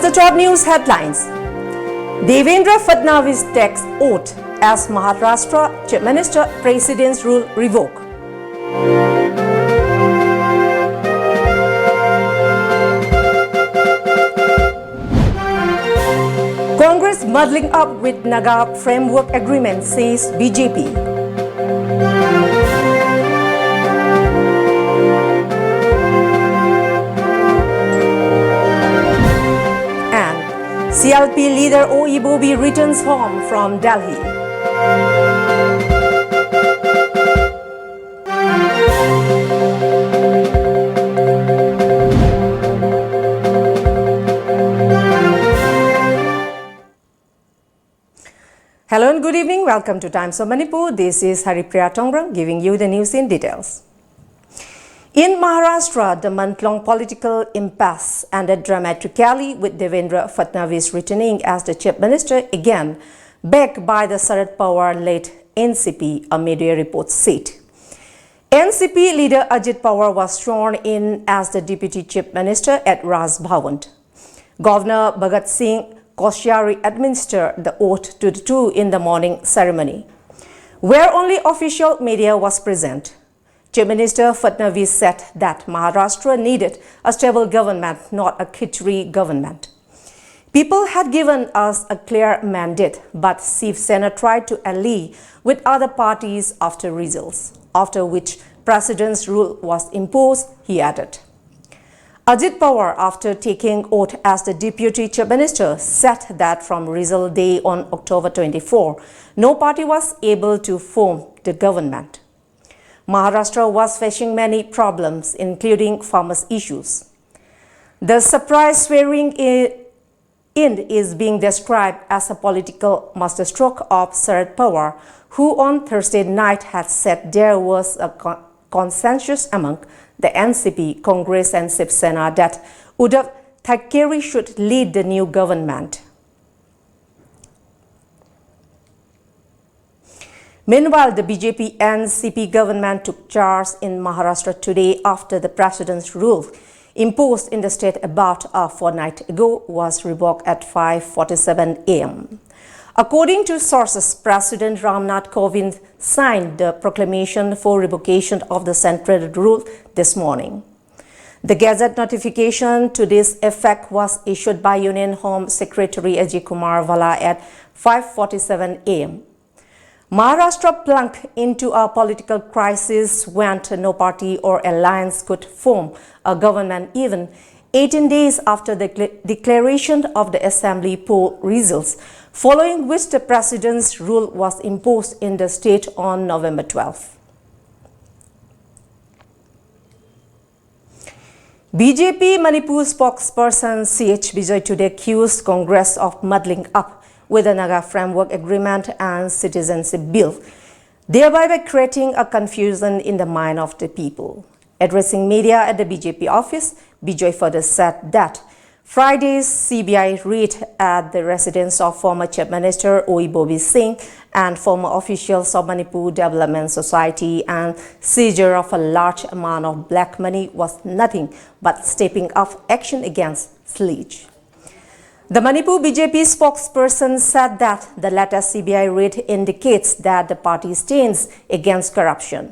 the top news headlines. Devendra Fadnavis takes oath as Maharashtra Chief Minister, President's rule revoke. Congress muddling up with Naga framework agreement, says BJP. CLP leader Oibobi returns home from Delhi. Hello and good evening. Welcome to Times of Manipur. This is HARIPRIYA giving you the news in details. In Maharashtra, the month-long political impasse ended dramatically with Devendra Fadnavis returning as the Chief Minister again, backed by the Sharad Pawar-led NCP, a media report said. NCP leader Ajit Pawar was sworn in as the Deputy Chief Minister at Raj Bhavan. Governor Bhagat Singh Koshyari administered the oath to the two in the morning ceremony, where only official media was present. Chief Minister Fadnavis said that Maharashtra needed a stable government, not a khichdi government. People had given us a clear mandate, but Shiv Sena tried to ally with other parties after results, after which President's rule was imposed, he added. Ajit Pawar, after taking oath as the Deputy Chief Minister, said that from result day on October 24, no party was able to form the government. Maharashtra was facing many problems, including farmers' issues. The surprise swearing in is being described as a political masterstroke of Sharad Pawar, who on Thursday night had said there was a consensus among the NCP, Congress and Shiv Sena that Uddhav Thackeray should lead the new government. Meanwhile, the BJP-NCP government took charge in Maharashtra today after the President's rule imposed in the state about a fortnight ago was revoked at 5:47 a.m. According to sources, President Ramnath Kovind signed the proclamation for revocation of the central rule this morning. The Gazette notification to this effect was issued by Union Home Secretary Ajay Kumar Vala at 5:47 a.m. Maharashtra plunged into a political crisis when no party or alliance could form a government even 18 days after the declaration of the assembly poll results, following which the President's rule was imposed in the state on November 12. BJP Manipur spokesperson CH Vijay today accused Congress of muddling up with the Naga Framework Agreement and Citizenship Bill, thereby by creating a confusion in the mind of the people. Addressing media at the BJP office, Vijay further said that Friday's CBI raid at the residence of former Chief Minister Oibobi Singh and former officials of Manipur Development Society and seizure of a large amount of black money was nothing but stepping up action against sludge. The Manipur BJP spokesperson said that the latest CBI raid indicates that the party stands against corruption.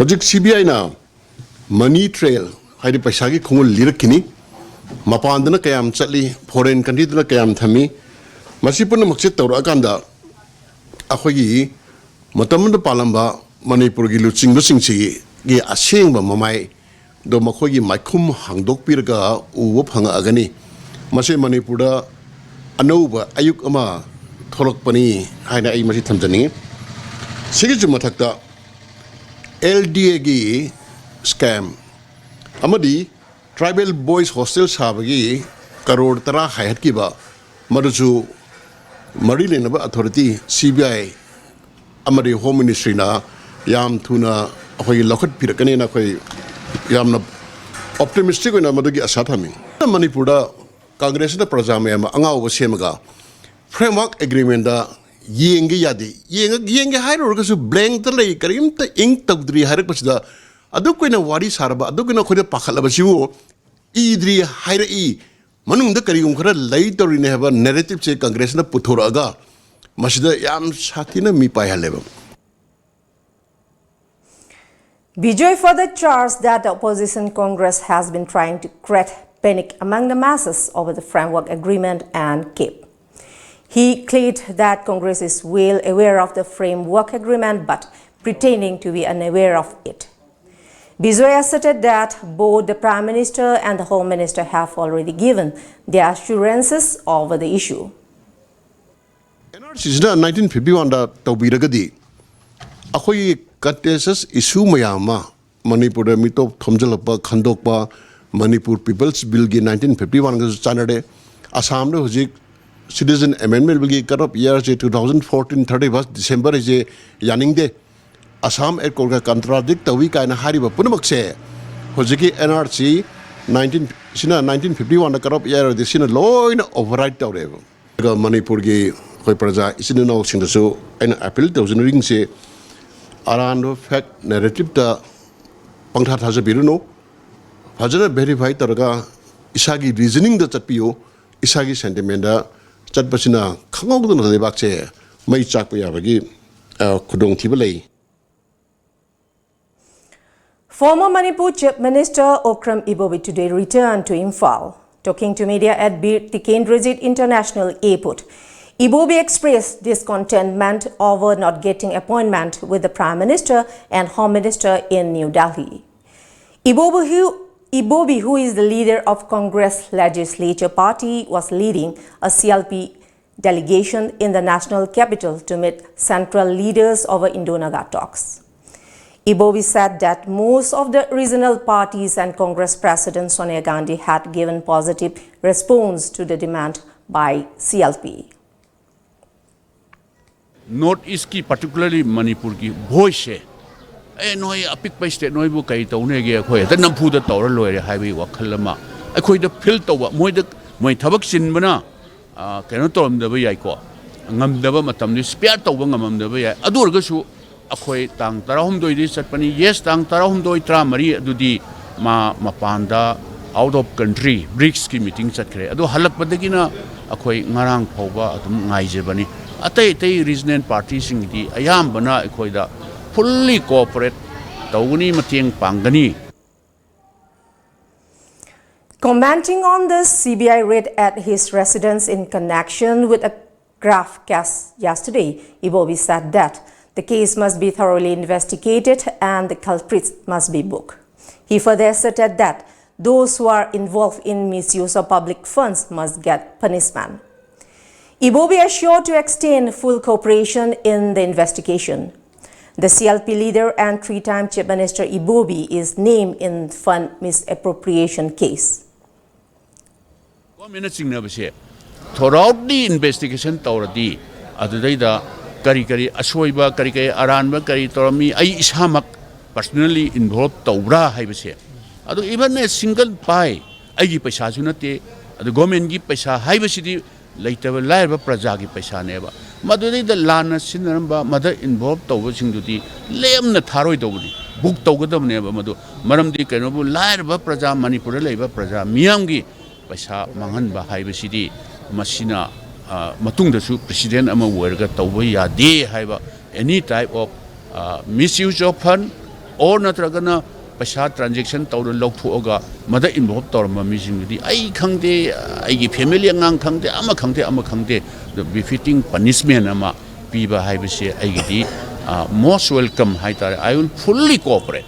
CBI na money trail haidi paisa gi khongul lirakini mapandana kayam chatli foreign country dana kayam thami masipuna makset tawra kanda akhoi matamda palamba Manipur gi luching singchi gi asengba mamai do makhogi maikhum hangdok pirga uwa phanga agani mase Manipura anouba ayuk ama tholokpani haina ai masi thamjani sigi jumathakta LDA gi scam amadi tribal boys hostel sabagi karor tara hayat ki ba maruju mari lenaba authority CBI amadi home ministry na yam thuna akhoi lokhat pirakani na khoi yamna optimistic na madugi asathami Manipura Congress da prajame ma anga obasemaga framework agreement da yenge yadi yenge hairo ka su blank ta lei karim ta ink tagdri harak pasida ꯑꯗꯨꯀꯣꯏꯅ ꯋꯥꯔꯤ ꯁꯥꯔꯕ ꯑꯗꯨꯀꯣꯏꯅ ꯑꯩꯈꯣꯏꯗ ꯄꯥꯈꯠꯂꯕꯁꯤꯕꯨ ꯏꯗ꯭ꯔꯤ ꯍꯥꯏꯔꯛꯏ ꯃꯅꯨꯡꯗ ꯀꯔꯤꯒꯨꯝꯕ ꯈꯔ ꯂꯩ ꯇꯧꯔꯤꯅꯦ ꯍꯥꯏꯕ ꯅꯦꯔꯦꯇꯤꯚꯁꯦ ꯀꯪꯒ꯭ꯔꯦꯁꯅ ꯄꯨꯊꯣꯔꯛꯑꯒ ꯃꯁꯤꯗ ꯌꯥꯝ ꯁꯥꯊꯤꯅ ꯃꯤ ꯄꯥꯏꯍꯜꯂꯦꯕ. Bijoy further charged that the opposition Congress has been trying to create panic among the masses over the framework agreement and CAPE. He claimed that Congress is well aware of the framework agreement but pretending to be unaware of it. Bijoy asserted that both the Prime Minister and the Home Minister have already given their assurances over the issue. NRC is 1951 da tawbiragadi akhoi contentious issue mayama Manipur mito thomjalapa khandokpa Manipur People's Bill gi 1951 ga chanade Assam de hojik Citizen Amendment Bill gi cut off year 2014 31st December je yaning de Assam et kolga contradict tawi kaina hariba punamak se hojiki NRC 1951 da cut off year de sina loina override tawreba ga Manipur gi koi praja isina no singdasu aina appeal tawjin se around fact narrative da pangtha thaja biruno fajana verify taraga isagi reasoning da chatpiyo isagi sentiment da chatpasina khangogduna lebak che mai chakpa yabagi khudong thiba lei. Former Manipur Chief Minister Okram Ibobi today returned to Imphal. Talking to media at Bir Tikendrajit International Airport, Ibobi expressed discontentment over not getting appointment with the Prime Minister and Home Minister in New Delhi. Ibobi, who is the leader of Congress Legislature Party, was leading a CLP delegation in the national capital to meet central leaders over Indo-Naga talks. Ibobi said that most of the regional parties and Congress President Sonia Gandhi had given positive response to the demand by CLP. Northeast की particularly Manipur की voice है नोई अपिक पे state नोई वो कई तो उन्हें गया कोई तो नम्फू द तौर लोए रहे हाईवे वकल लमा कोई तो फिल तो वो मोई थबक सिन बना कहना तो हम दबे याई को ngam daba matam ni spare to wa ngam daba ya adur ga su akhoi tang tarahum doi di satpani yes tang tarahum doi tra mari adudi ma panda out of country BRICS ki meeting chatkre adu halak padagi na akhoi ngarang phauba adum ngai je bani atai tai regional party sing di ayam bana akhoi da fully cooperate tawuni mateng pangani. Commenting on the CBI raid at his residence in connection with a graft case yesterday, Ibobi said that the case must be thoroughly investigated and the culprits must be booked. He further asserted that those who are involved in misuse of public funds must get punishment. Ibobi assured to extend full cooperation in the investigation. The CLP leader and three-time Chief Minister Ibobi is named in fund misappropriation case. Thoroughly investigation tawradi adudayda kari ashoiba kari aranba kari torami ai ishamak personally involved tawra haibase adu even a single pai agi paisa ju nate adu government gi paisa haibasidi laitaba laiba praja gi paisa neba madudayda lana sinaramba mother involved tawba singdudi lemna tharoi tawbudi book tawgadamneba madu maramdi kenobu laiba praja manipur laiba praja miyam gi paisa manganba haibasidi Masina matungdasu president ama werga tawba yade haiba any type of misuse of fund or natragana paisa transaction tawra lokthoga mada involved tawrama misingdi ai khangde ai gi family angang khangde ama khangde the befitting punishment ama piba haibase ai gi most welcome haitare I will fully cooperate.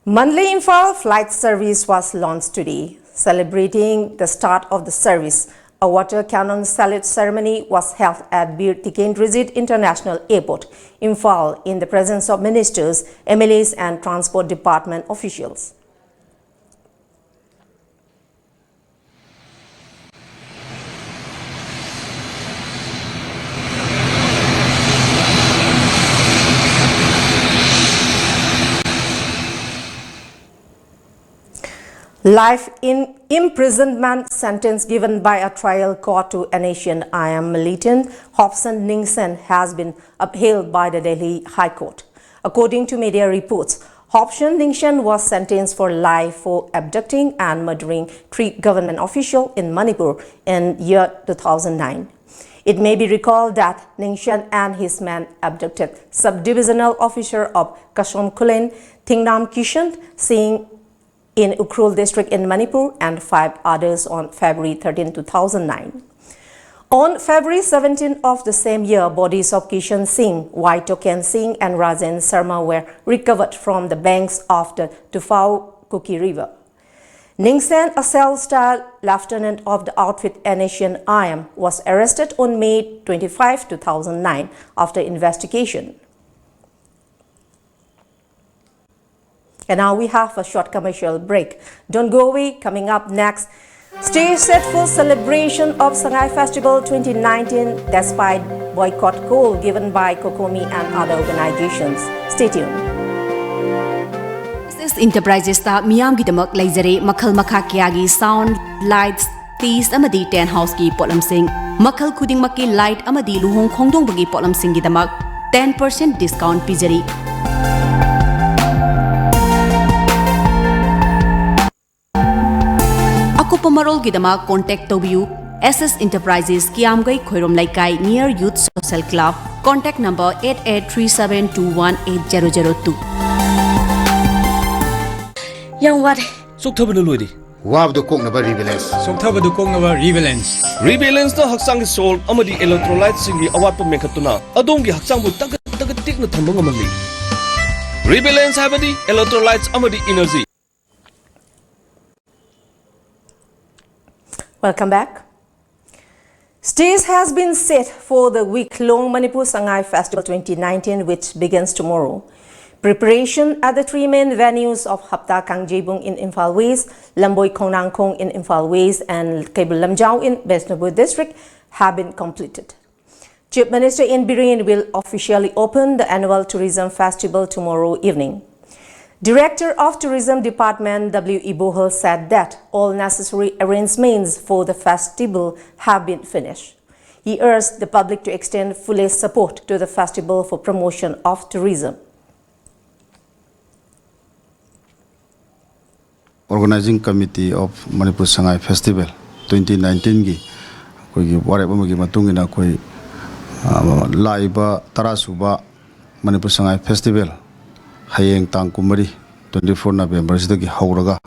Monthly Imphal flight service was launched today. Celebrating the start of the service, a water cannon salute ceremony was held at Bir Tikendrajit International Airport, Imphal, in the presence of ministers, MLAs and Transport Department officials. Life in imprisonment sentence given by a trial court to an Asian IM militant Hobson Ningsen has been upheld by the Delhi High Court. According to media reports, Hopshin Ningshan was sentenced for life for abducting and murdering 3 government officials in Manipur in year 2009. It may be recalled that Ningshan and his men abducted Subdivisional Officer of Kasom Kulen, Thingnam Kishan Singh in Ukhrul district in Manipur and 5 others on February 13, 2009. On February 17 of the same year, bodies of Kishan Singh, Waitoken Singh and Rajan Sharma were recovered from the banks of the Tufau Kuki River. Ningshan, a cell-style lieutenant of the outfit Asian IM, was arrested on May 25, 2009 after investigation. And now we have a short commercial break. Don't go away. Coming up next, stay set for celebration of Shanghai Festival 2019 despite boycott call given by Kokomi and other organizations. Stay tuned. This enterprises ta miyam gidamak laizare makhal makha kyagi sound, lights, teas amadi tent house ki polam sing makhal khuding makki light amadi luhong khongdong bagi polam sing gidamak 10% discount pijari. Ako pamarol gidama contact tobiu SS Enterprises Kiamgai Khoirom Laikai near Youth Social Club. Contact number 8837218002. Yang wat Soktabadu loidi. Wabdo koknaba rebalance. Soktabadu koknaba rebalance. Rebalance na haksangi salt amadi electrolyte singi awatpa mekhatuna adongi haksangbu tagat tikna thamba ngamali. Rebalance habadi electrolytes amadi energy. Welcome back. Stage has been set for the week-long Manipur Shanghai Festival 2019, which begins tomorrow. Preparation at the 3 main venues of Hapta Kangjebung in Imphal West, Lamboy Kongnangkong in Imphal West, and Cable Lamjau in Besnapur District have been completed. Chief Minister in Biren will officially open the annual tourism festival tomorrow evening. Director of Tourism Department W.E. Bohal said that all necessary arrangements for the festival have been finished. He urged the public to extend fullest support to the festival for promotion of tourism. Organizing Committee of Manipur Shanghai Festival 2019 gi koi warabamagi matungina koi laiba tarasuba Manipur Shanghai Festival hayeng tang kumari 24 November sidagi hauraga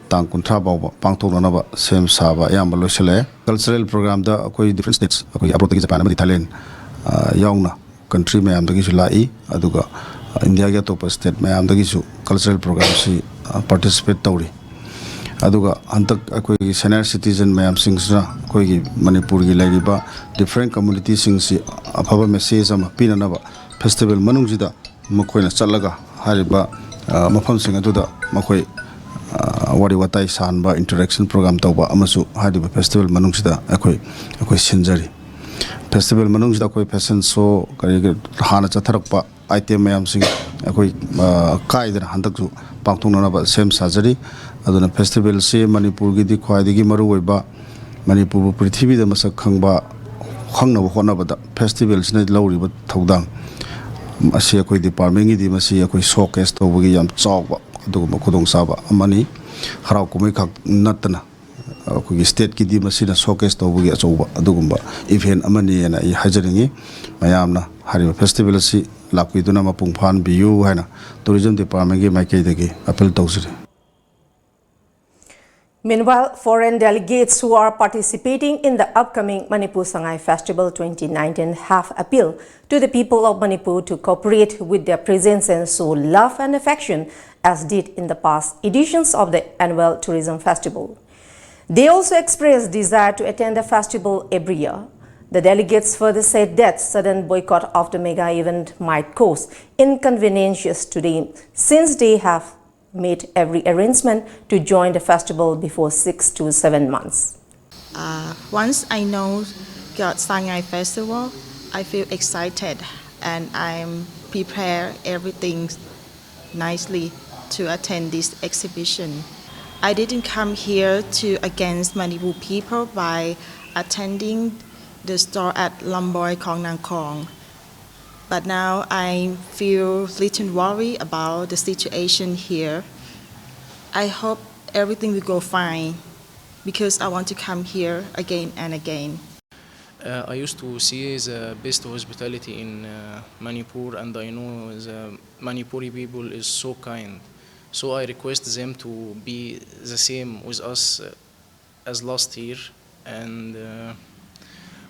tang kuntra bawa pangthokna ba sem saba yamba loisale cultural program da koi different states koi abroad gi Japan amadi Thailand yauna country mayam dagi sulai aduga India ga top state mayam dagi su cultural program si participate tawri aduga antak koi senior citizen mayam singsna koi Manipur gi lairiba different community singsi afaba message ama pinana ba festival manungsida makoina chalaga hariba mafam sing aduda makoi wari watai sanba interaction program tawba amasu hariba festival manungsida akoi sinjari festival manungsida koi fashion show kari hana chatharakpa item mayam sing akoi kaidana handaksu pangthongna ba sem sajari aduna festival se Manipur gi di khwaidigi maru oiba Manipur prithvi da masak khangba khangna hona ba festival sine lawriba thodang Asia koi department di masi koi showcase to bugi yam chawba aduguma khudong saba amani harau kumai khak natna koi state ki di masi na showcase to bugi achawba adugumba event amani na I hajaringi mayamna hariba festival si lakiduna mapung phan biu haina tourism department gi maikei dagi appeal tawsiri. Meanwhile, foreign delegates who are participating in the upcoming Manipur Shanghai Festival 2019 have appealed to the people of Manipur to cooperate with their presence and show love and affection as did in the past editions of the annual tourism festival. They also expressed desire to attend the festival every year. The delegates further said that sudden boycott of the mega event might cause inconveniences to them since they have made every arrangement to join the festival before 6 to 7 months. Once I know got Shanghai Festival, I feel excited and I'm prepared everything nicely to attend this exhibition. I didn't come here to against Manipur people by attending the store at Lamboy Kongnangkong. But now I feel little worried about the situation here. I hope everything will go fine because I want to come here again and again. I used to see the best hospitality in Manipur, and I know the Manipuri people is so kind. So I request them to be the same with us as last year, and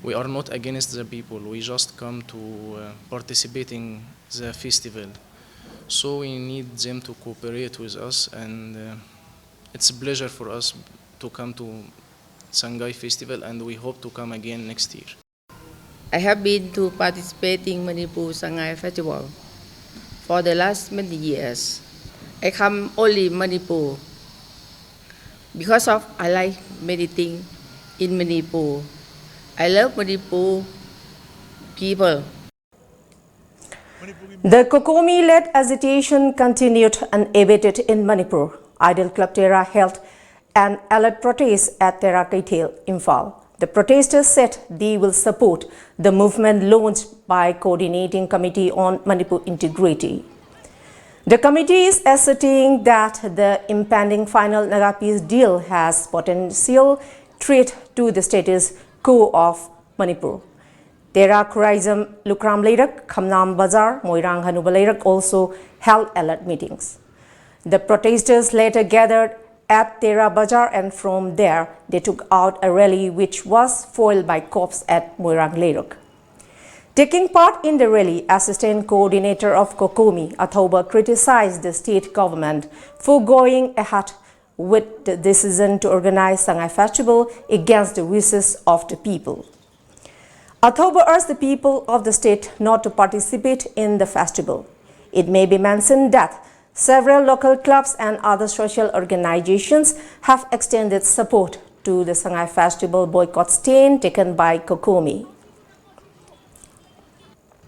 we are not against the people. We just come to participate in the festival. So we need them to cooperate with us, and it's a pleasure for us to come to Sangay Festival, and we hope to come again next year. I have been to participating Manipur Sangay Festival for the last many years. I come only Manipur because of I like many things in Manipur. I love Manipur people. The Kokomi-led agitation continued unabated in Manipur. Idol Club Terra held an alert protest at Terra Kaithel, Imphal. The protesters said they will support the movement launched by Coordinating Committee on Manipur Integrity. The committee is asserting that the impending final Naga peace deal has potential threat to the status quo of Manipur. Terra Kurizam Lukram Leirak, Khamnam Bazar, Moirang Hanuba Leirak also held alert meetings. The protesters later gathered at Terra Bazar, and from there they took out a rally which was foiled by cops at Moirang Leirak. Taking part in the rally, Assistant Coordinator of Kokomi, Athoba, criticized the state government for going ahead with the decision to organize Sangay Festival against the wishes of the people. Athoba urged the people of the state not to participate in the festival. It may be mentioned that several local clubs and other social organizations have extended support to the Sangay Festival boycott stand taken by Kokomi.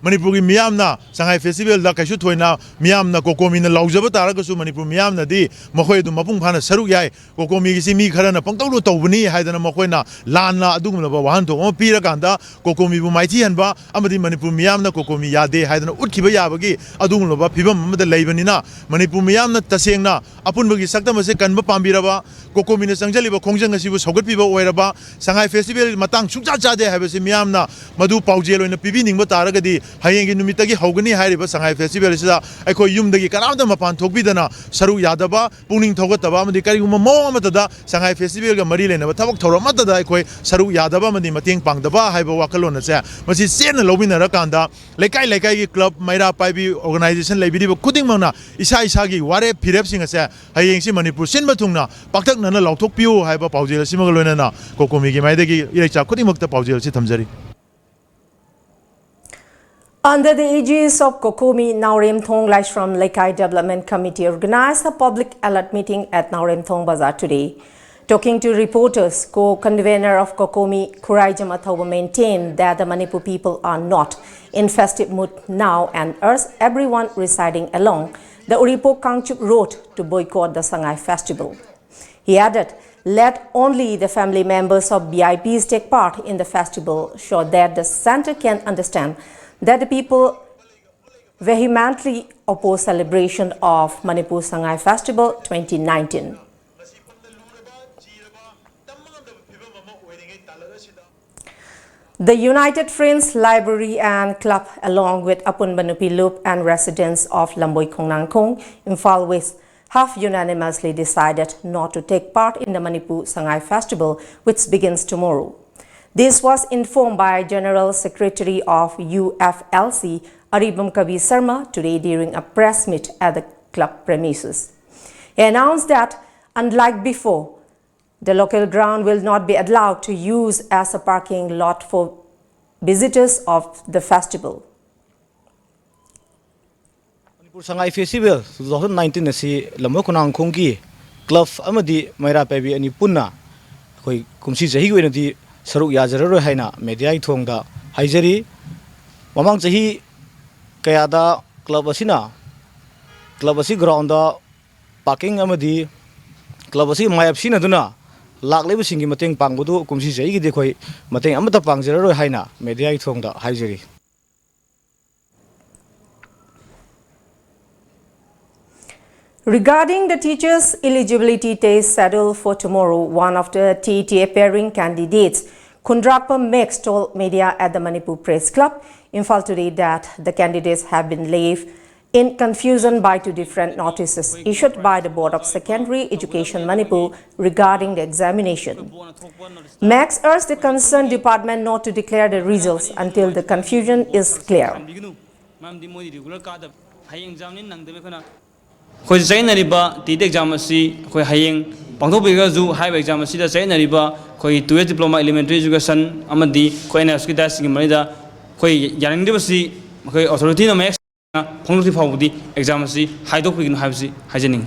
Manipuri Miyamna, Sangay Festival, La Kashutoina, Miyamna, Kokomi, Laujaba Taragasu, Manipur Miyamna, di, Mohoy to Mapung Saru Yai, Kokomi, Simi Karana, Ponto Tobuni, Haidana Mokoina, Lana, Adumaba, Wanto, Pirakanda, Kokomi, Mighty and Ba, Amadi Manipur Miyamna, Kokomi Yade, Haidana Utkibayabagi, Adumaba, Pibam, the Labanina, Manipur Miyamna, Tasena, Apunbagi Saktamase, Kanba Pambiraba, Kokomi Sanjali, Kongjang, as he was Hogan people, wherever Sangay Festival, Matang, Sujaja, they have a Simiamna, Madu Paujelo in the Pibining, but Aragadi. Hayeng numitagi hogani hariba Sangay Festival sida aiko yumdagi karamda mapan thokbidana saru yadaba puning thogataba amadi kariguma mo amatada Sangay Festival ga mari lenaba thabak thoromatada aiko saru yadaba amadi mateng pangdaba haiba wakalona se masi sena lobinara kanda lekai lekai gi club maira paibi organization lebidiba kuding mangna isa isa gi ware phirep singa se hayeng si Manipur sinba thungna paktak nana lauthok piu haiba paujel simaga loinana Kokomi gi maidagi irecha kuding makta paujel si thamjari. Under the aegis of Kokomi, Naurem Thong Laish from Lekai Development Committee organized a public alert meeting at Naurem Thong Bazaar today. Talking to reporters, co-convener of Kokomi, Kuraijam Athoba, maintained that the Manipur people are not in festive mood now and urged everyone residing along the Uripo Kangchuk Road to boycott the Sangay Festival. He added, let only the family members of BIPs take part in the festival so that the center can understand that the people vehemently oppose celebration of Manipur Sangay Festival 2019. The United Friends Library and Club, along with Apun Banupi Loop and residents of Lamboy Kongnangkong, Imphal West, have unanimously decided not to take part in the Manipur Sangay Festival, which begins tomorrow. This was informed by General Secretary of UFLC, Aribam Kabi Sarma, today during a press meet at the club premises. He announced that, unlike before, the local ground will not be allowed to use as a parking lot for visitors of the festival. Manipur Sangay Festival 2019 na si Lamboy Kongnangkong ki club amadi Maira Pebi ani punna koi kumsi jahi go na Saruk Yazaro Haina, Media Tonga, Haizeri, Mamang Jahi Kayada, Clubasina, Clubasi Grounda, Parking Amadi, Clubasi Mayapsina Duna, Lak Levising Mating Pangudu, Kumsi Jaigi Dekoi, Mating Amata Pangzero Haina, Media Tonga, Haizeri. Regarding the teachers' eligibility test scheduled for tomorrow, one of the TET appearing candidates, Kundrapa Mex, told media at the Manipur Press Club, Imphal today, that the candidates have been left in confusion by two different notices issued by the Board of Secondary Education Manipur regarding the examination. Max urged the concerned department not to declare the results until the confusion is clear. Khoi zainariba TET exam asi khoi hayeng pangthokbiga ju high exam asi da zainariba khoi 2 diploma elementary education amadi khoi na ski das ngimida khoi yaringde basi khoi authority na max phongti phawdi exam asi haidokbigin habsi hajening.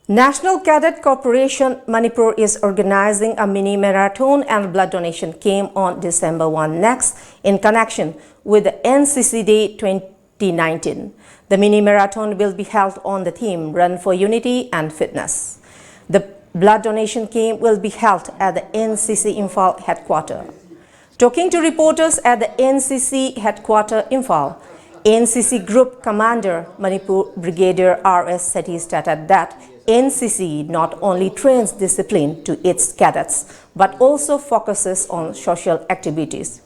National Cadet Corporation Manipur is organizing a mini marathon and blood donation camp on December 1 next in connection with the NCC Day 2019. The mini marathon will be held on the theme Run for Unity and Fitness. The blood donation camp will be held at the NCC Imphal headquarters. Talking to reporters at the NCC headquarters Imphal, NCC Group Commander Manipur Brigadier R.S. Sethi stated that NCC not only trains discipline to its cadets but also focuses on social activities.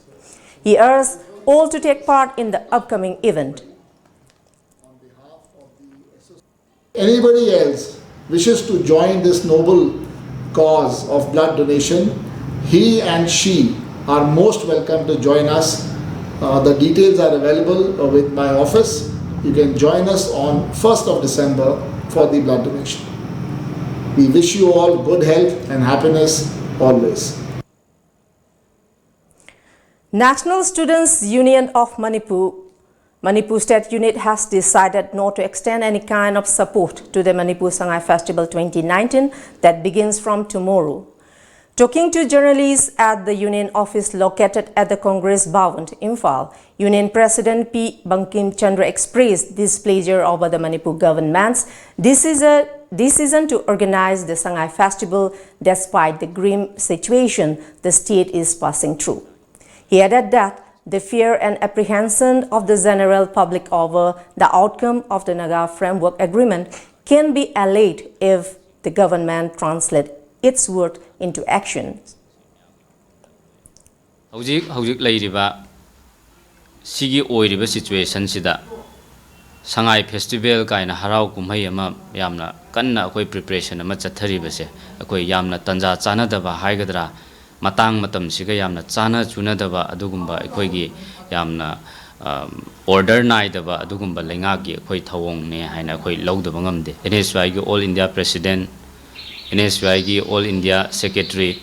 He urged all to take part in the upcoming event. Anybody else wishes to join this noble cause of blood donation, he and she are most welcome to join us. The details are available with my office. You can join us on 1st of December for the blood donation. We wish you all good health and happiness always. National Students Union of Manipur State Unit has decided not to extend any kind of support to the Manipur Sangai Festival 2019 that begins from tomorrow. Talking to journalists at the Union office located at the Congress Bhavan, Imphal, Union President P. Bankim Chandra expressed displeasure over the Manipur government's decision to organize the Sangai Festival despite the grim situation the state is passing through. He added that the fear and apprehension of the general public over the outcome of the Naga Framework Agreement can be allayed if the government translates its word into action. Hujik lairiba sigi oiriba situation sida Sangai Festival kaina harau kumhai ama yamna kanna akoi preparation ama chathariba se akoi yamna tanja chana daba haigadra matang matam siga yamna chana chuna daba adugumba akoigi yamna order nai daba adugumba lenga gi akoi thawong ne haina akoi lawdaba ngamde NSY gi All India President NSY gi All India Secretary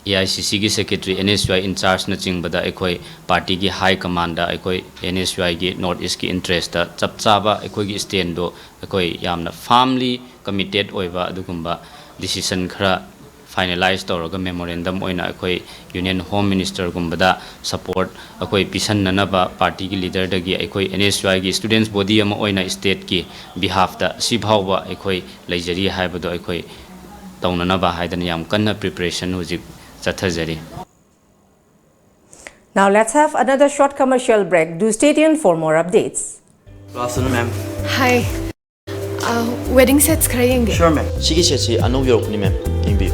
AICC gi Secretary NSY in charge na chingbada akoi party gi high commander akoi NSY gi North East gi interest ta chapchaba akoi gi stand do akoi yamna firmly committed oiba adugumba decision khara finalize toraga memorandum oina akoi Union Home Minister gumbada support akoi pisan nanaba party gi leader dagi akoi NSY gi students body ama oina state ki behalf da sibhawba akoi leijari haibado akoi taunanaba haidan yam kanna preparation hujik chathajari. Now let's have another short commercial break. Do stay tuned for more updates. Good afternoon, ma'am. Hi. Wedding sets krayenge. Sure, ma'am. Sigi seti anu yorokuni, ma'am. Imbi.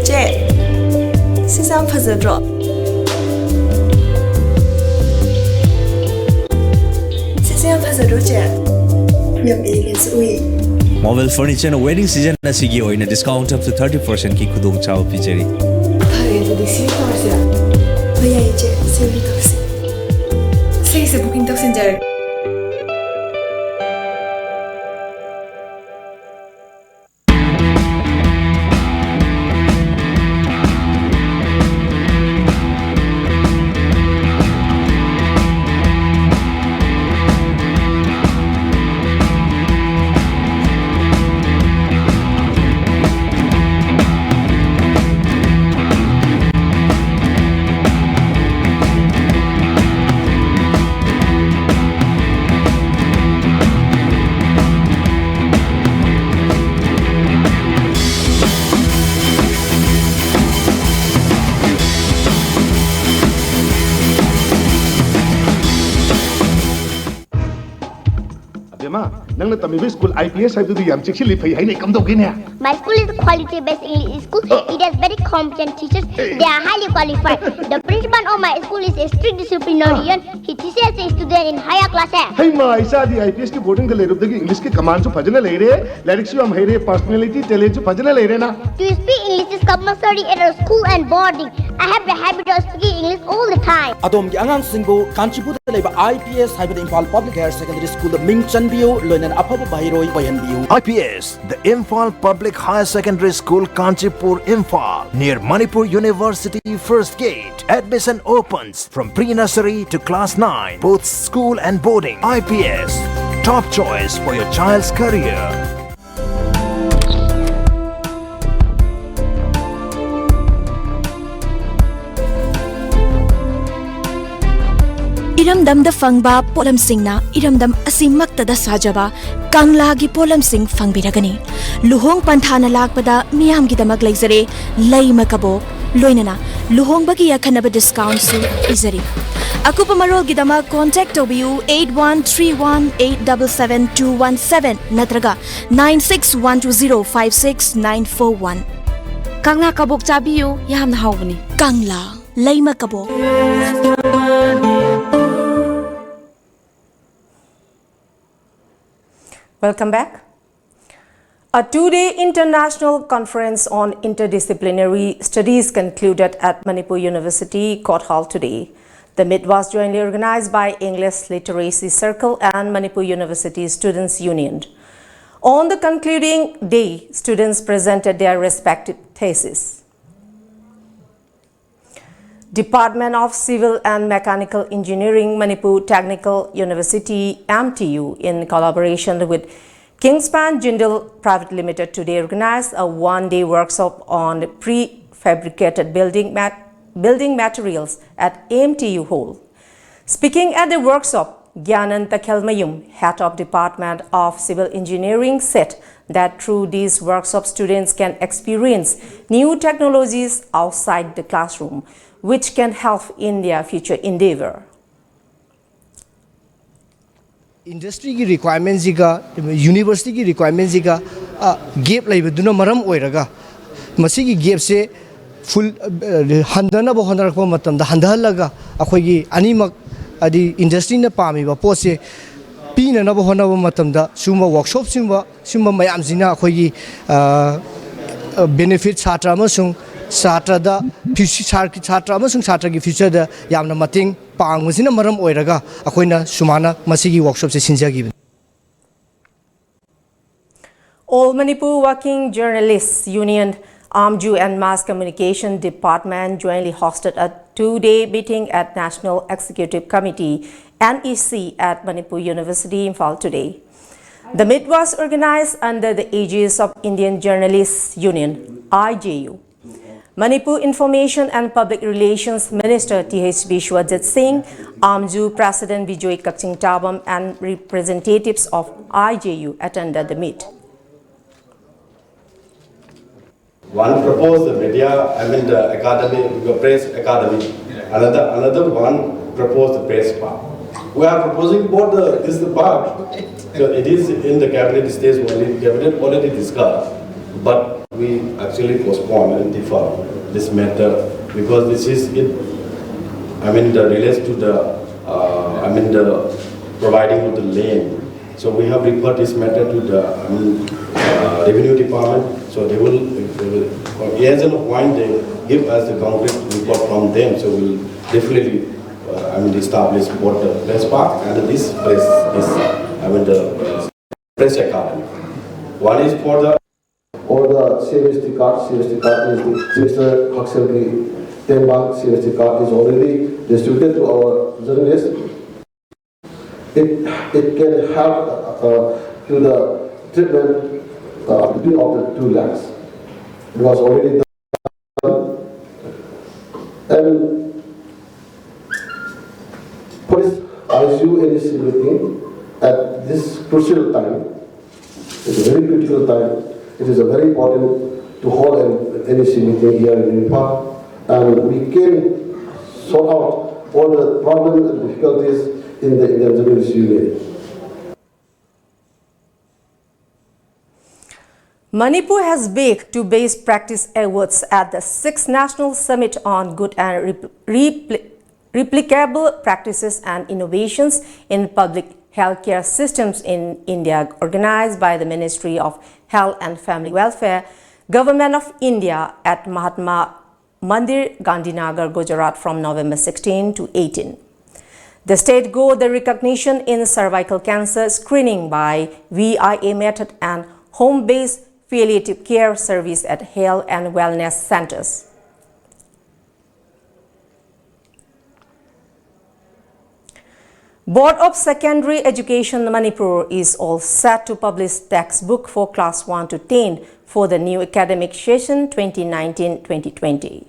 Je. Sisam phazadro. Sisam phazadro je. Yam is we. Mobile furniture wedding season na sigi oina discount up to 30% ki khudong chao pijari. Thare to disi tarsia. Bhaiya je seri tarsi. Sei se booking tak senjar. Bema, nang tamibi school IPS have to do yam chixi lipay hay come to Guinea. My school is a quality-based English school. It has very competent teachers. They are highly qualified. The principal of my school is a strict disciplinarian. He teaches the student in higher classes. Hey ma, isa di IPS ki boarding the letter of the English ki command to Pajana lere, lyrics you am here, personality, talent to Pajana lere na. To speak English is compulsory at a school and boarding. I have the habit of speaking English all the time. Adom ki angang singbo Kanchipur leba IPS hybrid Impal Public Higher Secondary School the Ming Chanbio Loinan Apapa Bahiroi Bayanbiu. IPS, the Imphal Public Higher Secondary School, Kanchipur, Imphal, near Manipur University First Gate. Admission opens from pre-nursery to class 9, both school and boarding. IPS, top choice for your child's career. Iramdam da fangba polam singna iramdam asimakta da sajaba kangla gi polam sing fangbiragani luhong panthana lakpada miyam gi damak leizare leima kabok loinana luhong bagi yakhanaba discount su izari akupa marol gi damak contact obiu 8131877217 natraga 9612056941 kangla kabok chabiu yamna hawbani kangla leima kabok. Welcome back. A two-day international conference on interdisciplinary studies concluded at Manipur University Court Hall today. The meet was jointly organized by English Literacy Circle and Manipur University Students' Union. On the concluding day, students presented their respective theses. Department of Civil and Mechanical Engineering, Manipur Technical University, MTU, in collaboration with Kingspan Jindal Private Limited, today organized a one-day workshop on prefabricated building materials at MTU Hall. Speaking at the workshop, Gyanan Takhelmayum, head of Department of Civil Engineering, said that through these workshops, students can experience new technologies outside the classroom, which can help in their future endeavor. Industry ki requirements jiga, university ki requirements jiga, gap lai beduna maram oiraga. Masi ki gap se full handana bo handana ko matam da handalaga. Akhoi ki animak adi industry na pami ba pose pina na bo hona bo matam da suma workshop suma mayam zina akhoi ki benefit chatra masung Satra da chatra amasung chatra ki future da yamna mating pang masina maram oiraga akoina sumana masigi workshop se sinjagi. All Manipur Working Journalists Union, AMJU and Mass Communication Department jointly hosted a two-day meeting at National Executive Committee NEC at Manipur University Imphal today. The meet was organized under the aegis of Indian Journalists Union, IJU. Manipur Information and Public Relations Minister T.H. Bishwajit Singh, AMJU President Bijoy Kakching Tabam and representatives of IJU attended the meet. One proposed the media, the academy, the press academy. Another one proposed the press park. We are proposing both this park. So it is in the cabinet stage only. Cabinet already discussed, but we actually postpone and defer this matter because this is it. Relates to the providing of the land. So we have referred this matter to the revenue department. So they will as an point they give us the concrete report from them. So we'll definitely establish both the press park and this press the press academy. One is for the CST card. CST card is the Sister Auxiliary Tembang. CST card is already distributed to our journalists. It can help to the treatment between of the 2 lakhs. It was already done. And police ICU NEC meeting at this crucial time. It's a very critical time. It is very important to hold an NEC meeting here in Nepal, and we can sort out all the problems and difficulties in the Journalists Union. Manipur has baked two best practice awards at the 6th National Summit on Good and Replicable Practices and Innovations in Public Healthcare Systems in India, organized by the Ministry of Health and Family Welfare, Government of India at Mahatma Mandir, Gandhinagar, Gujarat from November 16 to 18. The state got the recognition in cervical cancer screening by VIA method and home-based palliative care service at health and wellness centers. Board of Secondary Education Manipur is all set to publish textbook for class 1 to 10 for the new academic session 2019-2020.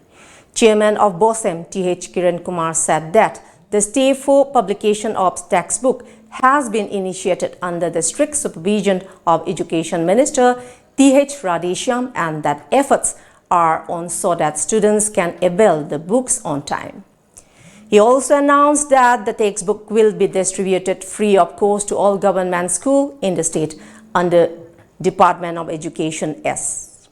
Chairman of BOSEM, T.H. Kiran Kumar, said that the step for publication of textbook has been initiated under the strict supervision of Education Minister T.H. Radheshyam, and that efforts are on so that students can avail the books on time. He also announced that the textbook will be distributed free of cost to all government schools in the state under Department of Education S.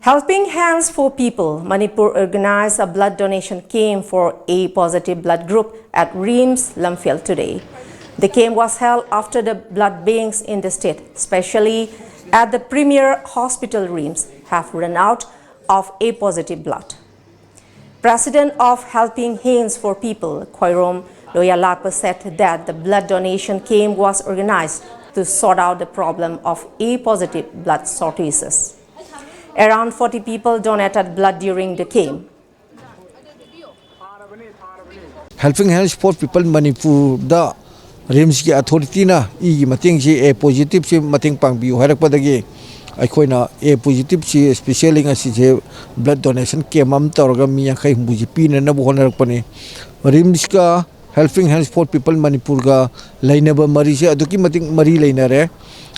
Helping Hands for People, Manipur organized a blood donation camp for A positive blood group at RIMS, Lamphel today. The camp was held after the blood banks in the state, especially at the premier hospital RIMS, have run out of A positive blood. President of Helping Hands for People, Khoirom Loyalakpa, said that the blood donation camp was organized to sort out the problem of A positive blood shortages. Around 40 people donated blood during the camp. Helping Hands for People Manipur da RIMS ki authority na I mating si A positive si mating pang biu harak padagi aikoina A positive si especially nga si blood donation kemam tawraga mi yakai humbuji pina na buhonarak pani RIMS ka Helping Hands for People Manipur ga lainaba mari si aduki mating mari lainare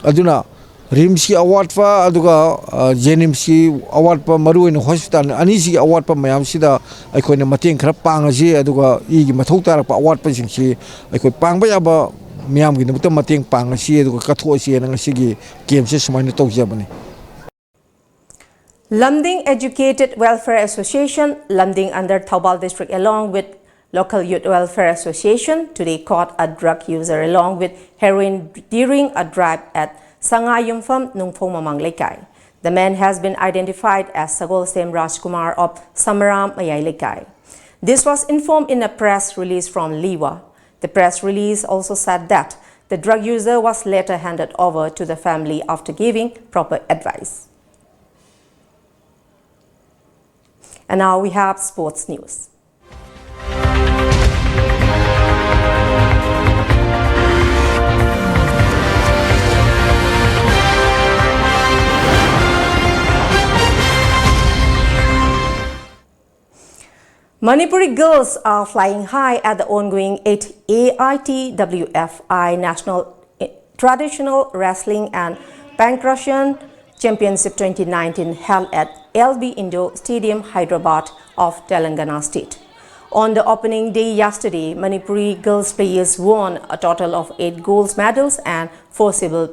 aduna RIMS ki award pa aduga JNIMS ki award pa maru in hospital ani si award pa mayam sida aikoina mating khara panga si aduga I gi mathau tarak pa award pa sing si aikoi pangba yaba miyam gi namuta mating panga si aduga katho si nang sigi game se sumaina tawjabani. Lamding Educated Welfare Association, Lamding under Thaubal District, along with Local Youth Welfare Association, today caught a drug user along with heroin during a drive at Sangayumpham, Nungphong Mamang Lekai. The man has been identified as Sagol Sem Rajkumar of Samaram Mayay Lekai. This was informed in a press release from Liwa. The press release also said that the drug user was later handed over to the family after giving proper advice. And now we have sports news. Manipuri girls are flying high at the ongoing 8th AITWFI National Traditional Wrestling and Pankration Championship 2019 held at LB Indo Stadium, Hyderabad of Telangana State. On the opening day yesterday, Manipuri girls players won a total of 8 gold medals and 4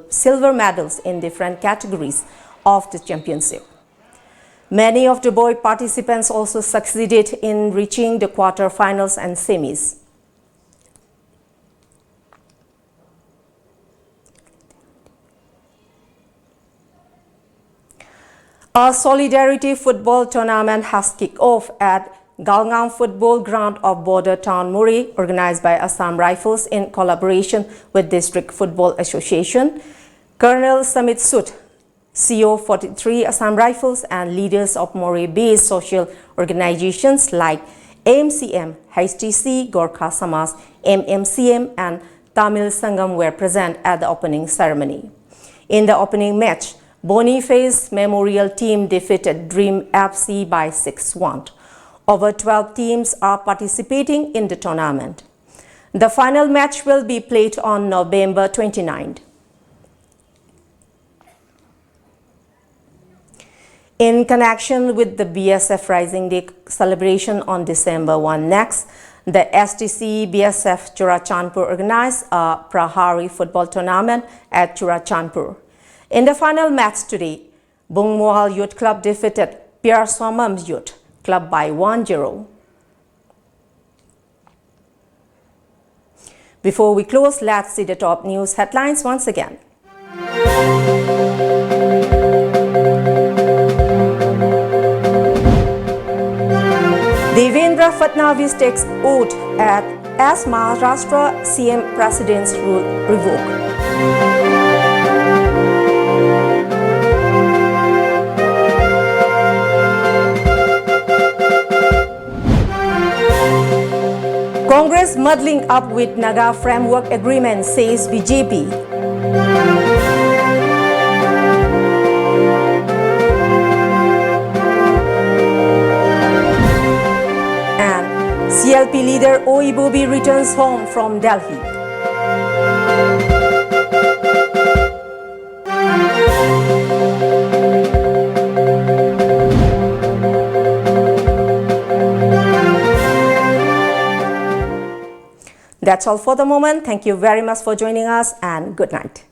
silver medals in different categories of the championship. Many of the boy participants also succeeded in reaching the quarter-finals and semis. A solidarity football tournament has kicked off at Galgaon Football Ground of Border Town Muri, organized by Assam Rifles in collaboration with District Football Association. Colonel Samit Sut, CO 43 Assam Rifles, and leaders of Muri-based social organizations like AMCM, HTC, Gorkha Samaj, MMCM, and Tamil Sangam were present at the opening ceremony. In the opening match, Boniface Memorial Team defeated Dream FC by 6-1. Over 12 teams are participating in the tournament. The final match will be played on November 29th. In connection with the BSF Rising Day celebration on December 1 next, The STC BSF Churachandpur organized a Prahari football tournament at Churachandpur. In the final match today, Bungmohal Youth Club defeated Pierre Swamam's Youth Club by 1-0. Before we close, let's see the top news headlines once again. Devendra Fadnavis takes oath as Maharashtra CM President's rule revoked. Congress muddling up with Naga Framework Agreement, says BJP. And CLP leader Oibobi returns home from Delhi. That's all for the moment. Thank you very much for joining us and good night.